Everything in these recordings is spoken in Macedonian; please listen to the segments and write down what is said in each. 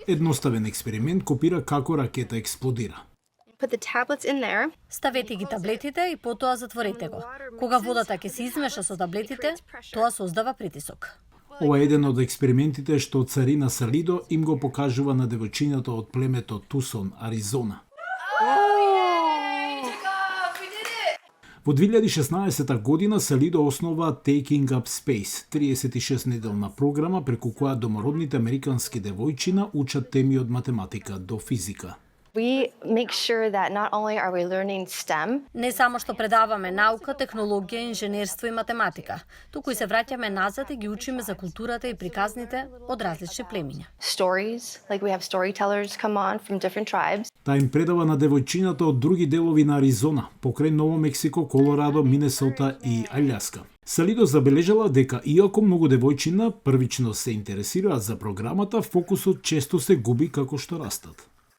Едноставен експеримент копира како ракета експлодира. Put the tablets in there. Ставете ги таблетите и потоа затворете го. Кога водата ќе се измеша со таблетите, тоа создава притисок. Ова е еден од експериментите што царина Салидо им го покажува на девојчињата од племето Тусон, Аризона. Во 2016 година Салидо основа Taking Up Space, 36-неделна програма преку која домородните американски девојчина учат теми од математика до физика. We make sure that not only are we learning STEM, Не само што предаваме наука, технологија, инженерство и математика, туку и се враќаме назад и ги учиме за културата и приказните од различни племиња. stories, like we have storytellers come on from different tribes. Та им предава на девојчината од други делови на Аризона, покрај Ново Мексико, Колорадо, Минесота и Аљаска. Салидо забележала дека иако многу девојчина првично се интересираат за програмата, фокусот често се губи како што растат.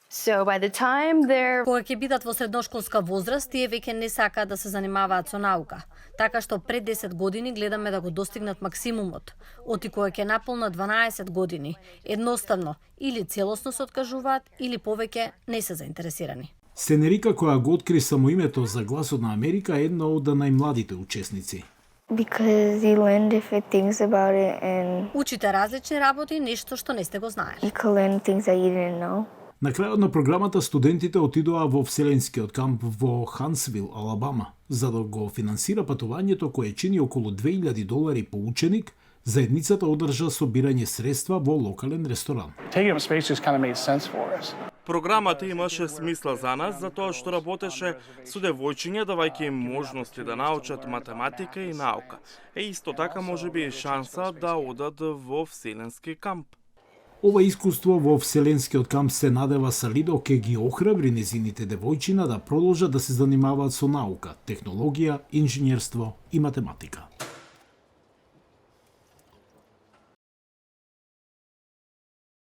So by the time they're Кога ќе бидат во средношколска возраст, тие веќе не сакаат да се занимаваат со наука, така што пред 10 години гледаме да го достигнат максимумот. Оти кога ќе наполнат 12 години, едноставно или целосно се откажуваат или повеќе не се заинтересирани. Сенерика, која го откри само името за Гласот на Америка, е една од најмладите учесници. Because you learn different things about it and Учите различни работи, нешто што не сте го знаели. you can learn things that you didn't know. На крајот на програмата студентите отидоа во Вселенскиот камп во Хансвил, Алабама, за да го финансира патувањето кое чини околу $2000 по ученик. Заедницата одржа собирање средства во локален ресторан. Taking Up Space just kind of made sense for us. Програмата имаше смисла за нас, затоа што работеше со девојчиња, давајќи им можности да научат математика и наука. Исто така можеби и шанса да одат во Вселенски камп. Ова искуство во Вселенскиот камп се надева Салидо ке ги охрабри незините девојчина да продолжат да се занимаваат со наука, технологија, инженерство и математика.